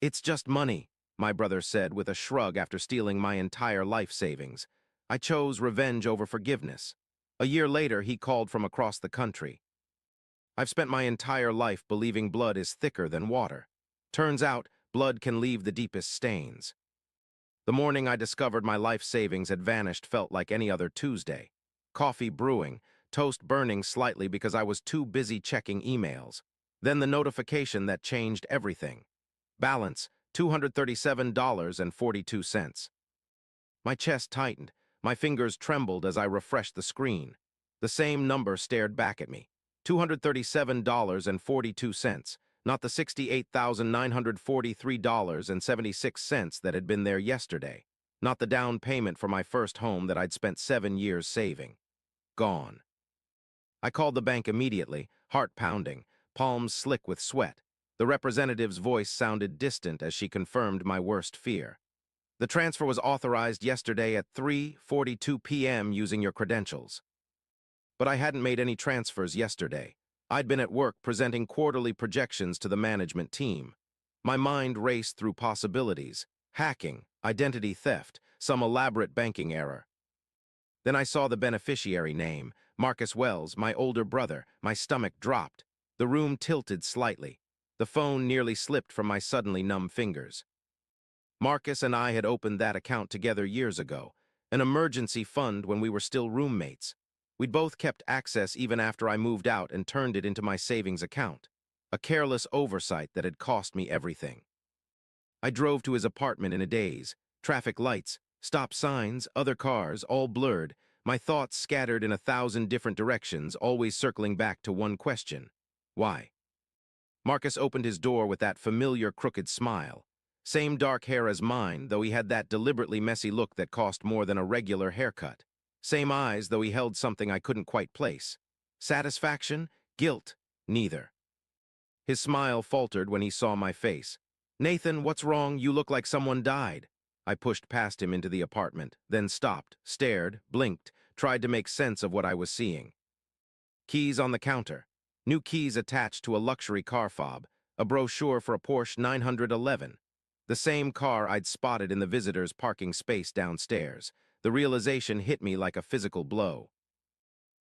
"It's just money," my brother said with a shrug after stealing my entire life savings. I chose revenge over forgiveness. A year later, he called from across the country. "I've spent my entire life believing blood is thicker than water. Turns out, blood can leave the deepest stains." The morning I discovered my life savings had vanished felt like any other Tuesday. Coffee brewing, toast burning slightly because I was too busy checking emails. Then the notification that changed everything. Balance, $237.42. My chest tightened. My fingers trembled as I refreshed the screen. The same number stared back at me. $237.42, not the $68,943.76 that had been there yesterday. Not the down payment for my first home that I'd spent 7 years saving. Gone. I called the bank immediately, heart pounding, palms slick with sweat. The representative's voice sounded distant as she confirmed my worst fear. "The transfer was authorized yesterday at 3:42 p.m. using your credentials." But I hadn't made any transfers yesterday. I'd been at work presenting quarterly projections to the management team. My mind raced through possibilities: hacking, identity theft, some elaborate banking error. Then I saw the beneficiary name, Marcus Wells, my older brother. My stomach dropped. The room tilted slightly. The phone nearly slipped from my suddenly numb fingers. Marcus and I had opened that account together years ago, an emergency fund when we were still roommates. We'd both kept access even after I moved out and turned it into my savings account. A careless oversight that had cost me everything. I drove to his apartment in a daze. Traffic lights, stop signs, other cars, all blurred. My thoughts scattered in 1,000 different directions, always circling back to one question. Why? Marcus opened his door with that familiar crooked smile. Same dark hair as mine, though he had that deliberately messy look that cost more than a regular haircut. Same eyes, though he held something I couldn't quite place. Satisfaction? Guilt? Neither. His smile faltered when he saw my face. "Nathan, what's wrong? You look like someone died." I pushed past him into the apartment, then stopped, stared, blinked, tried to make sense of what I was seeing. Keys on the counter. New keys attached to a luxury car fob. A brochure for a Porsche 911. The same car I'd spotted in the visitor's parking space downstairs. The realization hit me like a physical blow.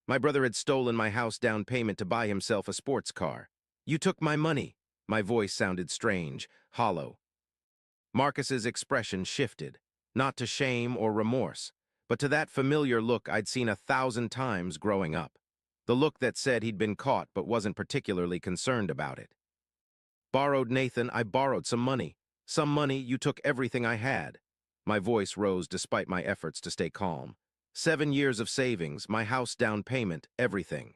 My brother had stolen my house down payment to buy himself a sports car. "You took my money." My voice sounded strange, hollow. Marcus's expression shifted, not to shame or remorse, but to that familiar look I'd seen 1,000 times growing up. The look that said he'd been caught but wasn't particularly concerned about it. "Borrowed, Nathan, I borrowed some money. Some money, you took everything I had." My voice rose despite my efforts to stay calm. 7 years of savings, my house down payment, everything.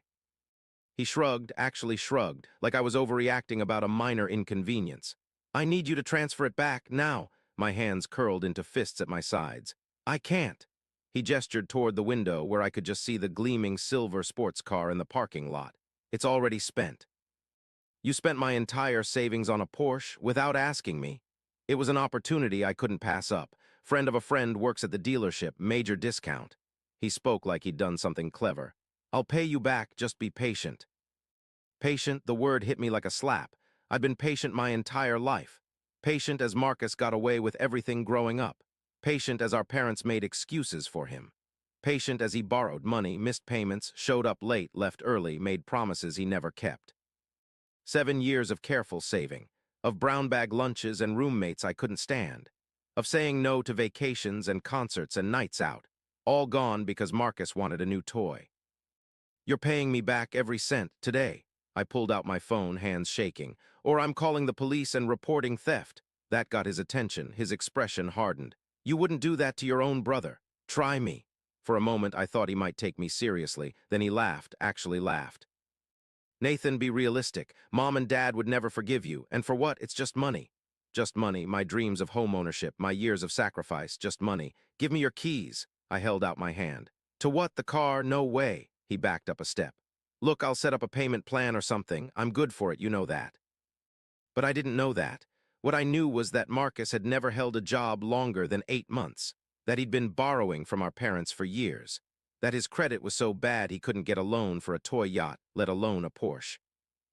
He shrugged, actually shrugged, like I was overreacting about a minor inconvenience. "I need you to transfer it back, now." My hands curled into fists at my sides. "I can't." He gestured toward the window where I could just see the gleaming silver sports car in the parking lot. "It's already spent." "You spent my entire savings on a Porsche without asking me." It was an opportunity I couldn't pass up. "Friend of a friend works at the dealership, major discount." He spoke like he'd done something clever. "I'll pay you back, just be patient." Patient, the word hit me like a slap. I'd been patient my entire life. Patient as Marcus got away with everything growing up. Patient as our parents made excuses for him. Patient as he borrowed money, missed payments, showed up late, left early, made promises he never kept. 7 years of careful saving. Of brown bag lunches and roommates I couldn't stand. Of saying no to vacations and concerts and nights out. All gone because Marcus wanted a new toy. "You're paying me back every cent today." I pulled out my phone, hands shaking. "Or I'm calling the police and reporting theft." That got his attention. His expression hardened. "You wouldn't do that to your own brother. Try me." For a moment I thought he might take me seriously. Then he laughed, actually laughed. "Nathan, be realistic. Mom and Dad would never forgive you. And for what? It's just money." "Just money, my dreams of home ownership, my years of sacrifice, just money. Give me your keys." I held out my hand. "To what? The car? No way." He backed up a step. "Look, I'll set up a payment plan or something. I'm good for it, you know that." But I didn't know that. What I knew was that Marcus had never held a job longer than 8 months, that he'd been borrowing from our parents for years, that his credit was so bad he couldn't get a loan for a toy yacht, let alone a Porsche.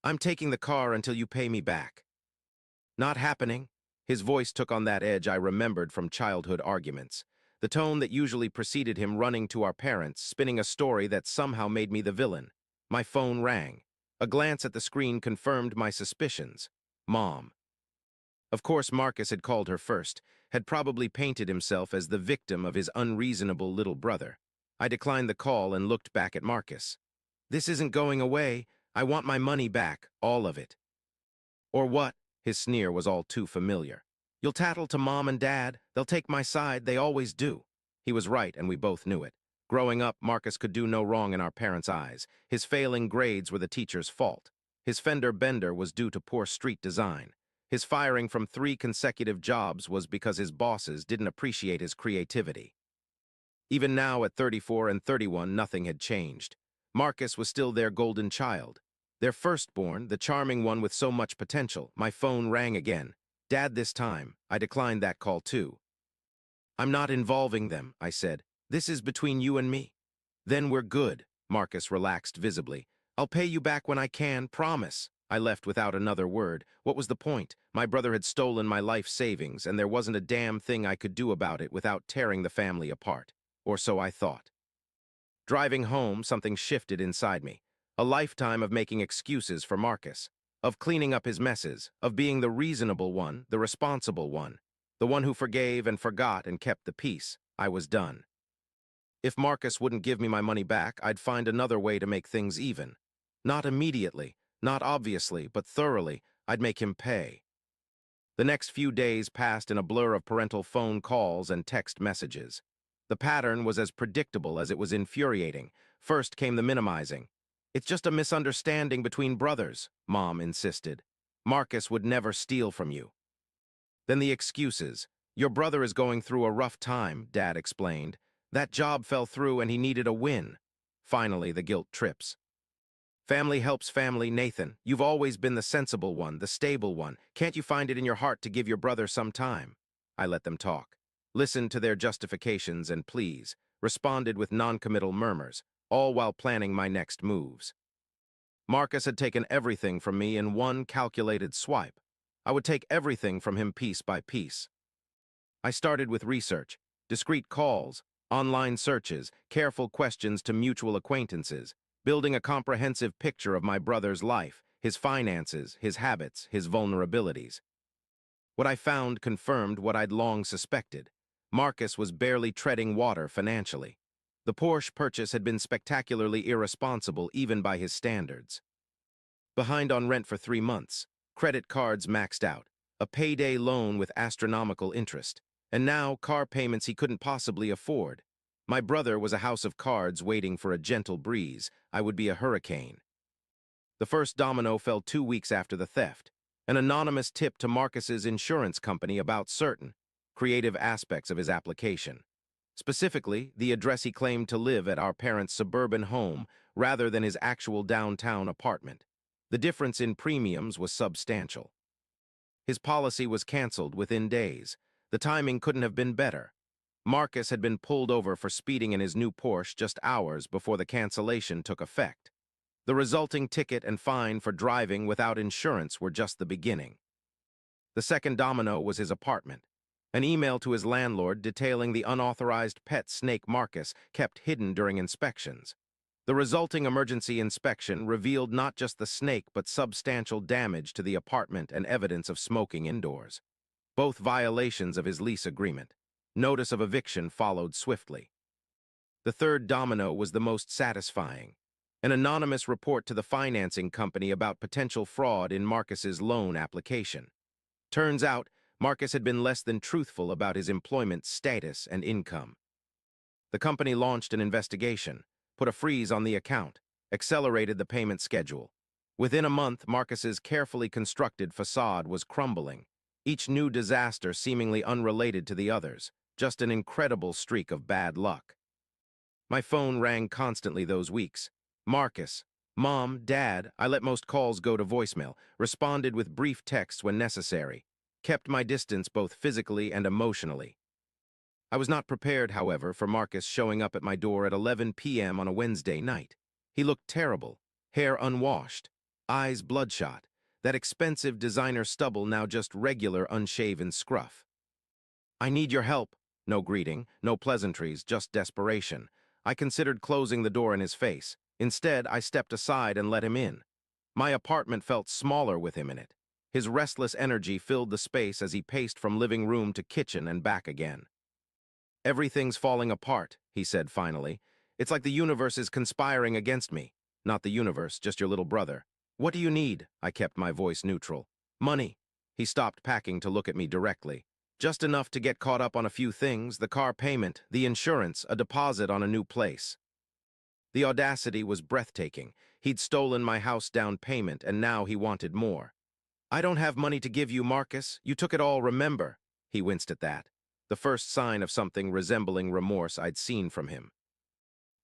"I'm taking the car until you pay me back." "Not happening." His voice took on that edge I remembered from childhood arguments, the tone that usually preceded him running to our parents, spinning a story that somehow made me the villain. My phone rang. A glance at the screen confirmed my suspicions. Mom. Of course, Marcus had called her first, had probably painted himself as the victim of his unreasonable little brother. I declined the call and looked back at Marcus. This isn't going away. I want my money back, all of it. Or what? His sneer was all too familiar. You'll tattle to Mom and Dad. They'll take my side. They always do. He was right, and we both knew it. Growing up, Marcus could do no wrong in our parents' eyes. His failing grades were the teacher's fault. His fender bender was due to poor street design. His firing from 3 consecutive jobs was because his bosses didn't appreciate his creativity. Even now, at 34 and 31, nothing had changed. Marcus was still their golden child. Their firstborn, the charming one with so much potential. My phone rang again. Dad this time. I declined that call too. I'm not involving them, I said. This is between you and me. Then we're good. Marcus relaxed visibly. I'll pay you back when I can, promise. I left without another word. What was the point? My brother had stolen my life savings, and there wasn't a damn thing I could do about it without tearing the family apart. Or so I thought. Driving home, something shifted inside me. A lifetime of making excuses for Marcus, of cleaning up his messes, of being the reasonable one, the responsible one, the one who forgave and forgot and kept the peace. I was done. If Marcus wouldn't give me my money back, I'd find another way to make things even. Not immediately, not obviously, but thoroughly. I'd make him pay. The next few days passed in a blur of parental phone calls and text messages. The pattern was as predictable as it was infuriating. First came the minimizing. It's just a misunderstanding between brothers, Mom insisted. Marcus would never steal from you. Then the excuses. Your brother is going through a rough time, Dad explained. That job fell through and he needed a win. Finally, the guilt trips. Family helps family, Nathan. You've always been the sensible one, the stable one. Can't you find it in your heart to give your brother some time? I let them talk. Listened to their justifications and pleas. Responded with non-committal murmurs, all while planning my next moves. Marcus had taken everything from me in one calculated swipe. I would take everything from him piece by piece. I started with research, discreet calls, online searches, careful questions to mutual acquaintances, building a comprehensive picture of my brother's life, his finances, his habits, his vulnerabilities. What I found confirmed what I'd long suspected. Marcus was barely treading water financially. The Porsche purchase had been spectacularly irresponsible even by his standards. Behind on rent for 3 months, credit cards maxed out, a payday loan with astronomical interest, and now car payments he couldn't possibly afford. My brother was a house of cards waiting for a gentle breeze. I would be a hurricane. The first domino fell 2 weeks after the theft. An anonymous tip to Marcus's insurance company about certain creative aspects of his application. Specifically, the address he claimed to live at our parents' suburban home rather than his actual downtown apartment. The difference in premiums was substantial. His policy was canceled within days. The timing couldn't have been better. Marcus had been pulled over for speeding in his new Porsche just hours before the cancellation took effect. The resulting ticket and fine for driving without insurance were just the beginning. The second domino was his apartment. An email to his landlord detailing the unauthorized pet snake Marcus kept hidden during inspections. The resulting emergency inspection revealed not just the snake but substantial damage to the apartment and evidence of smoking indoors. Both violations of his lease agreement. Notice of eviction followed swiftly. The third domino was the most satisfying. An anonymous report to the financing company about potential fraud in Marcus's loan application. Turns out, Marcus had been less than truthful about his employment status and income. The company launched an investigation, put a freeze on the account, accelerated the payment schedule. Within a month, Marcus's carefully constructed facade was crumbling, each new disaster seemingly unrelated to the others, just an incredible streak of bad luck. My phone rang constantly those weeks. Marcus, Mom, Dad, I let most calls go to voicemail, responded with brief texts when necessary, kept my distance both physically and emotionally. I was not prepared, however, for Marcus showing up at my door at 11 p.m. on a Wednesday night. He looked terrible, hair unwashed, eyes bloodshot, That expensive designer stubble now just regular unshaven scruff. I need your help. No greeting, no pleasantries, just desperation. I considered closing the door in his face. Instead, I stepped aside and let him in. My apartment felt smaller with him in it. His restless energy filled the space as he paced from living room to kitchen and back again. Everything's falling apart, he said finally. It's like the universe is conspiring against me. Not the universe, just your little brother. What do you need? I kept my voice neutral. Money. He stopped packing to look at me directly. Just enough to get caught up on a few things, the car payment, the insurance, a deposit on a new place. The audacity was breathtaking. He'd stolen my house down payment, and now he wanted more. I don't have money to give you, Marcus. You took it all, remember? He winced at that, the first sign of something resembling remorse I'd seen from him.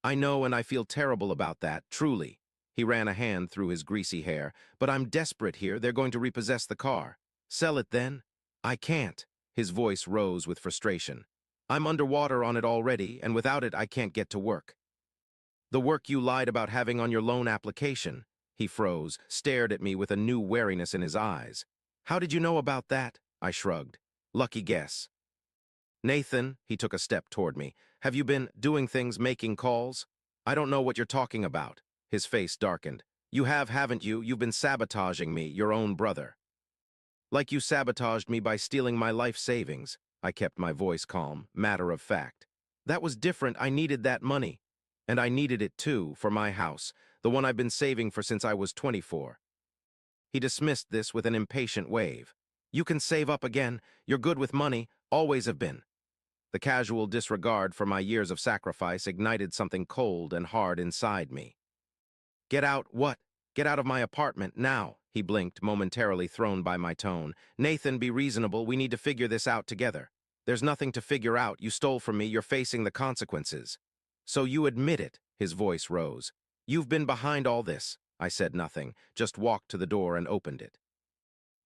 I know, and I feel terrible about that, truly. He ran a hand through his greasy hair. But I'm desperate here. They're going to repossess the car. Sell it then? I can't. His voice rose with frustration. I'm underwater on it already, and without it I can't get to work. The work you lied about having on your loan application. He froze, stared at me with a new wariness in his eyes. How did you know about that? I shrugged. Lucky guess. Nathan, he took a step toward me. Have you been doing things, making calls? I don't know what you're talking about. His face darkened. You have, haven't you? You've been sabotaging me, your own brother. Like you sabotaged me by stealing my life savings. I kept my voice calm, matter of fact. That was different. I needed that money. And I needed it too, for my house, the one I've been saving for since I was 24. He dismissed this with an impatient wave. You can save up again. You're good with money, always have been. The casual disregard for my years of sacrifice ignited something cold and hard inside me. Get out, what? Get out of my apartment, now, he blinked, momentarily thrown by my tone. Nathan, be reasonable, we need to figure this out together. There's nothing to figure out, you stole from me, you're facing the consequences. So you admit it, his voice rose. You've been behind all this. I said nothing, just walked to the door and opened it.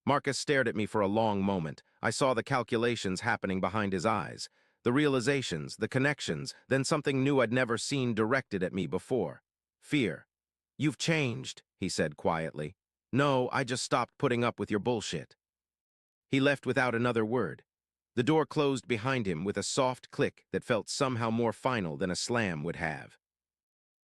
Marcus stared at me for a long moment. I saw the calculations happening behind his eyes, the realizations, the connections, then something new I'd never seen directed at me before. Fear. You've changed, he said quietly. No, I just stopped putting up with your bullshit. He left without another word. The door closed behind him with a soft click that felt somehow more final than a slam would have.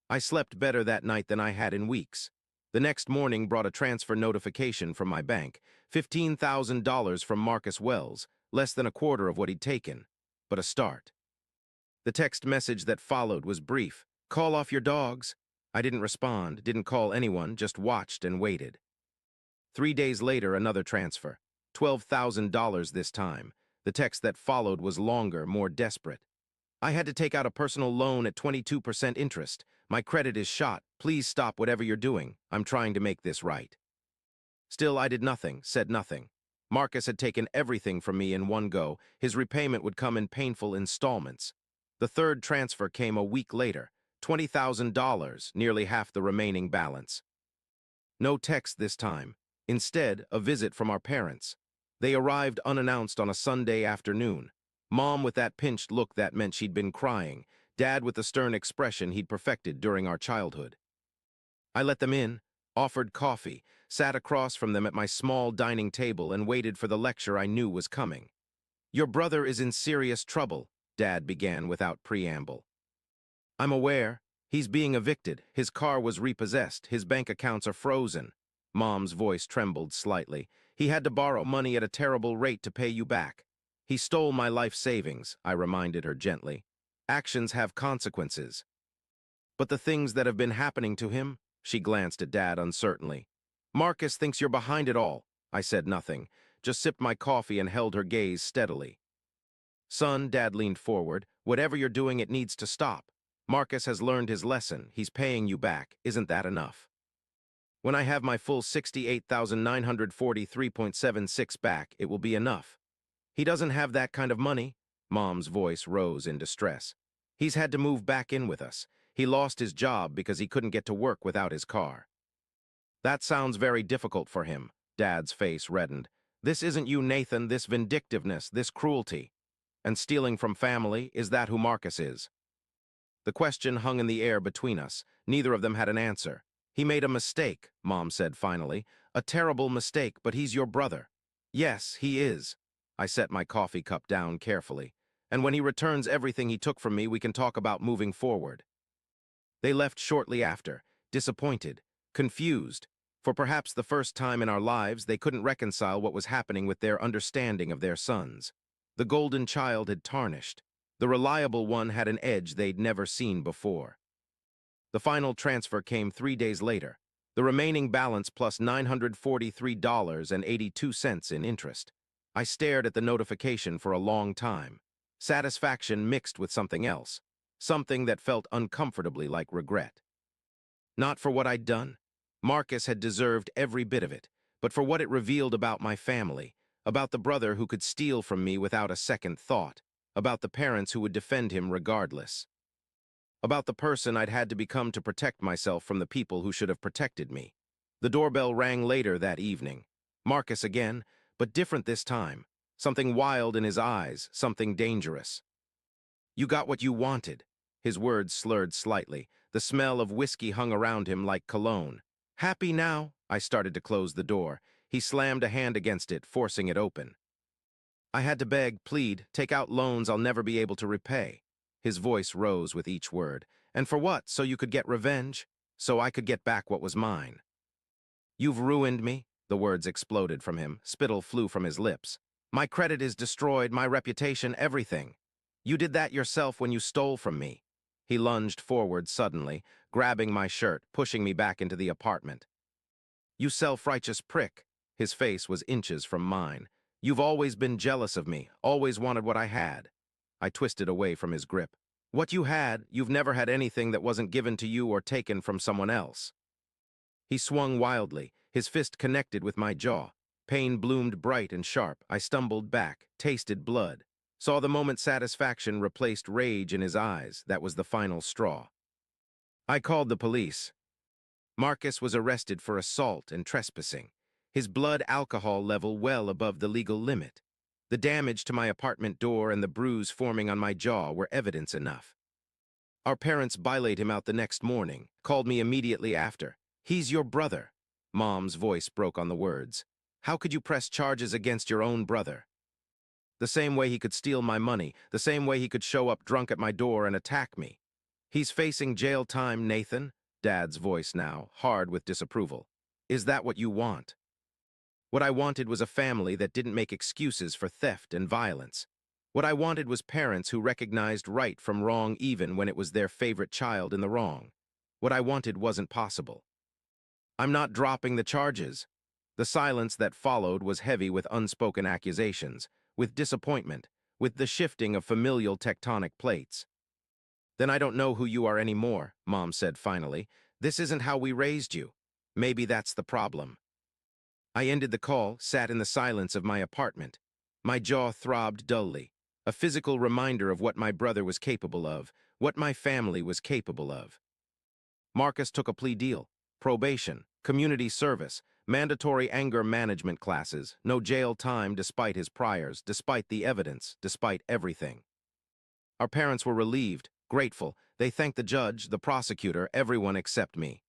I slept better that night than I had in weeks. The next morning brought a transfer notification from my bank, $15,000 from Marcus Wells, less than a quarter of what he'd taken, but a start. The text message that followed was brief. Call off your dogs. I didn't respond, didn't call anyone, just watched and waited. 3 days later, another transfer, $12,000 this time. The text that followed was longer, more desperate. I had to take out a personal loan at 22% interest. My credit is shot. Please stop whatever you're doing. I'm trying to make this right. Still, I did nothing, said nothing. Marcus had taken everything from me in one go. His repayment would come in painful installments. The third transfer came a week later, $20,000, nearly half the remaining balance. No text this time. Instead, a visit from our parents. They arrived unannounced on a Sunday afternoon. Mom with that pinched look that meant she'd been crying. Dad with the stern expression he'd perfected during our childhood. I let them in, offered coffee, sat across from them at my small dining table and waited for the lecture I knew was coming. Your brother is in serious trouble, Dad began without preamble. I'm aware. He's being evicted. His car was repossessed. His bank accounts are frozen. Mom's voice trembled slightly. He had to borrow money at a terrible rate to pay you back. He stole my life savings, I reminded her gently. Actions have consequences. But the things that have been happening to him? She glanced at Dad uncertainly. Marcus thinks you're behind it all. I said nothing, just sipped my coffee and held her gaze steadily. Son, Dad leaned forward, whatever you're doing, it needs to stop. Marcus has learned his lesson. He's paying you back. Isn't that enough? When I have my full $68,943.76 back, it will be enough. He doesn't have that kind of money. Mom's voice rose in distress. He's had to move back in with us. He lost his job because he couldn't get to work without his car. That sounds very difficult for him. Dad's face reddened. This isn't you, Nathan, this vindictiveness, this cruelty. And stealing from family, is that who Marcus is? The question hung in the air between us. Neither of them had an answer. He made a mistake, Mom said finally, A terrible mistake, but he's your brother. Yes, he is. I set my coffee cup down carefully. And when he returns everything he took from me, we can talk about moving forward. They left shortly after, disappointed, confused. For perhaps the first time in our lives, they couldn't reconcile what was happening with their understanding of their sons. The golden child had tarnished. The reliable one had an edge they'd never seen before. The final transfer came 3 days later. The remaining balance plus $943.82 in interest. I stared at the notification for a long time. Satisfaction mixed with something else. Something that felt uncomfortably like regret. Not for what I'd done. Marcus had deserved every bit of it, but for what it revealed about my family, about the brother who could steal from me without a second thought, about the parents who would defend him regardless, about the person I'd had to become to protect myself from the people who should have protected me. The doorbell rang later that evening. Marcus again, but different this time. Something wild in his eyes, something dangerous. "You got what you wanted." His words slurred slightly. The smell of whiskey hung around him like cologne. "Happy now?" I started to close the door. He slammed a hand against it, forcing it open. I had to beg, plead, take out loans I'll never be able to repay. His voice rose with each word. "And for what? So you could get revenge? So I could get back what was mine?" "You've ruined me." The words exploded from him. Spittle flew from his lips. "My credit is destroyed, my reputation, everything. You did that yourself when you stole from me." He lunged forward suddenly, grabbing my shirt, pushing me back into the apartment. "You self-righteous prick." His face was inches from mine. "You've always been jealous of me, always wanted what I had." I twisted away from his grip. "What you had, you've never had anything that wasn't given to you or taken from someone else." He swung wildly, his fist connected with my jaw. Pain bloomed bright and sharp. I stumbled back, tasted blood. Saw the moment satisfaction replaced rage in his eyes. That was the final straw. I called the police. Marcus was arrested for assault and trespassing. His blood alcohol level well above the legal limit. The damage to my apartment door and the bruise forming on my jaw were evidence enough. Our parents bilayed him out the next morning, called me immediately after. "He's your brother." Mom's voice broke on the words. "How could you press charges against your own brother? The same way he could steal my money, the same way he could show up drunk at my door and attack me. He's facing jail time, Nathan." Dad's voice now, hard with disapproval. "Is that what you want?" What I wanted was a family that didn't make excuses for theft and violence. What I wanted was parents who recognized right from wrong even when it was their favorite child in the wrong. What I wanted wasn't possible. "I'm not dropping the charges." The silence that followed was heavy with unspoken accusations, with disappointment, with the shifting of familial tectonic plates. "Then I don't know who you are anymore," Mom said finally. "This isn't how we raised you. Maybe that's the problem." I ended the call, sat in the silence of my apartment. My jaw throbbed dully, a physical reminder of what my brother was capable of, what my family was capable of. Marcus took a plea deal: probation, community service, mandatory anger management classes, no jail time despite his priors, despite the evidence, despite everything. Our parents were relieved, grateful. They thanked the judge, the prosecutor, everyone except me.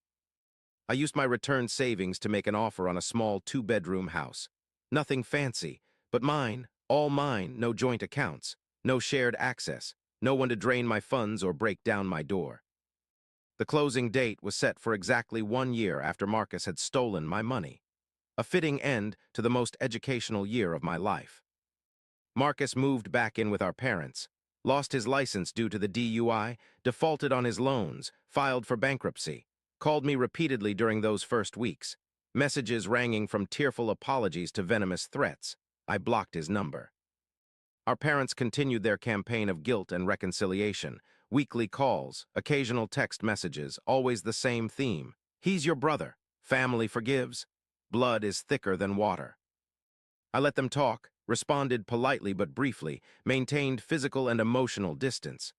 I used my returned savings to make an offer on a small 2-bedroom house. Nothing fancy, but mine, all mine, no joint accounts, no shared access, no one to drain my funds or break down my door. The closing date was set for exactly 1 year after Marcus had stolen my money. A fitting end to the most educational year of my life. Marcus moved back in with our parents, lost his license due to the DUI, defaulted on his loans, filed for bankruptcy, called me repeatedly during those first weeks, messages ranging from tearful apologies to venomous threats. I blocked his number. Our parents continued their campaign of guilt and reconciliation, weekly calls, occasional text messages, always the same theme. "He's your brother. Family forgives. Blood is thicker than water." I let them talk, responded politely but briefly, maintained physical and emotional distance.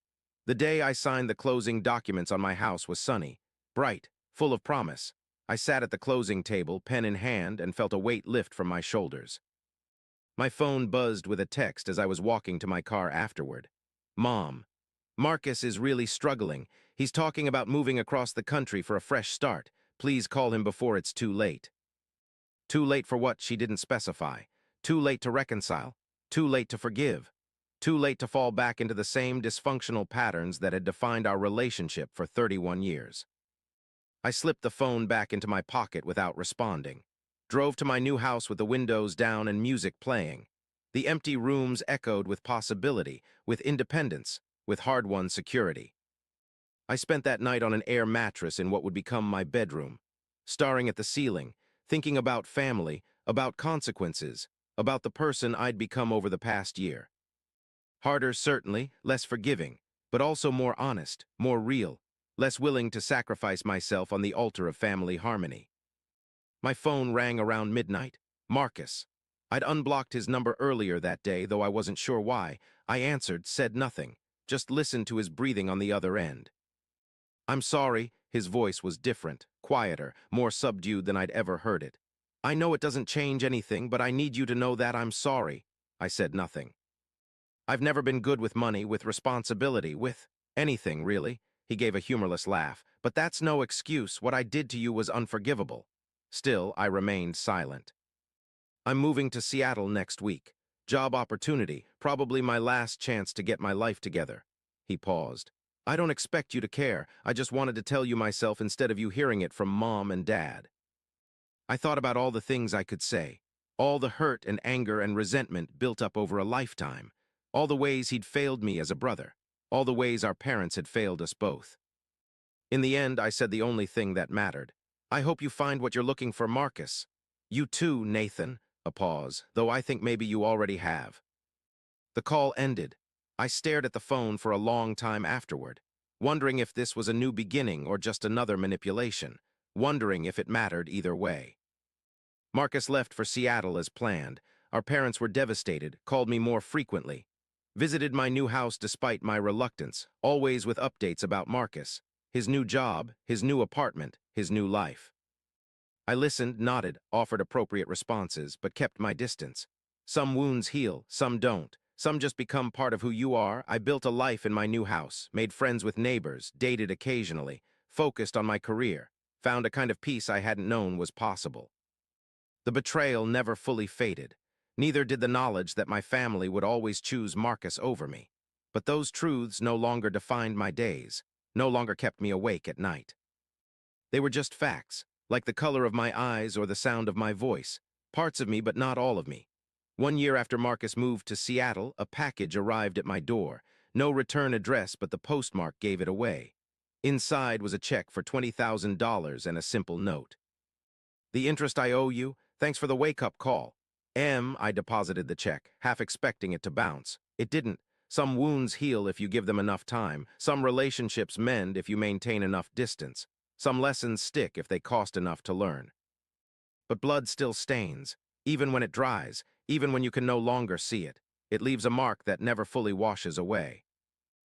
The day I signed the closing documents on my house was sunny, bright, full of promise. I sat at the closing table, pen in hand, and felt a weight lift from my shoulders. My phone buzzed with a text as I was walking to my car afterward. "Mom, Marcus is really struggling. He's talking about moving across the country for a fresh start. Please call him before it's too late." Too late for what she didn't specify. Too late to reconcile. Too late to forgive. Too late to fall back into the same dysfunctional patterns that had defined our relationship for 31 years. I slipped the phone back into my pocket without responding. Drove to my new house with the windows down and music playing. The empty rooms echoed with possibility, with independence, with hard-won security. I spent that night on an air mattress in what would become my bedroom, staring at the ceiling, thinking about family, about consequences, about the person I'd become over the past year. Harder, certainly, less forgiving, but also more honest, more real, less willing to sacrifice myself on the altar of family harmony. My phone rang around midnight. Marcus. I'd unblocked his number earlier that day, though I wasn't sure why. I answered, said nothing, just listened to his breathing on the other end. I'm sorry, his voice was different, quieter, more subdued than I'd ever heard it. I know it doesn't change anything, but I need you to know that I'm sorry. I said nothing. I've never been good with money, with responsibility, with anything, really. He gave a humorless laugh. But that's no excuse. What I did to you was unforgivable. Still, I remained silent. I'm moving to Seattle next week. Job opportunity, probably my last chance to get my life together. He paused. I don't expect you to care. I just wanted to tell you myself instead of you hearing it from Mom and Dad. I thought about all the things I could say, all the hurt and anger and resentment built up over a lifetime, all the ways he'd failed me as a brother, all the ways our parents had failed us both. In the end, I said the only thing that mattered. I hope you find what you're looking for, Marcus. You too, Nathan. A pause, though I think maybe you already have. The call ended. I stared at the phone for a long time afterward, wondering if this was a new beginning or just another manipulation, wondering if it mattered either way. Marcus left for Seattle as planned. Our parents were devastated, called me more frequently, visited my new house despite my reluctance, always with updates about Marcus, his new job, his new apartment, his new life. I listened, nodded, offered appropriate responses, but kept my distance. Some wounds heal, some don't. Some just become part of who you are. I built a life in my new house, made friends with neighbors, dated occasionally, focused on my career, found a kind of peace I hadn't known was possible. The betrayal never fully faded. Neither did the knowledge that my family would always choose Marcus over me. But those truths no longer defined my days, no longer kept me awake at night. They were just facts, like the color of my eyes or the sound of my voice, parts of me but not all of me. 1 year after Marcus moved to Seattle, a package arrived at my door. No return address, but the postmark gave it away. Inside was a check for $20,000 and a simple note. The interest I owe you, thanks for the wake-up call. I deposited the check, half expecting it to bounce. It didn't. Some wounds heal if you give them enough time. Some relationships mend if you maintain enough distance. Some lessons stick if they cost enough to learn. But blood still stains, even when it dries, even when you can no longer see it. It leaves a mark that never fully washes away.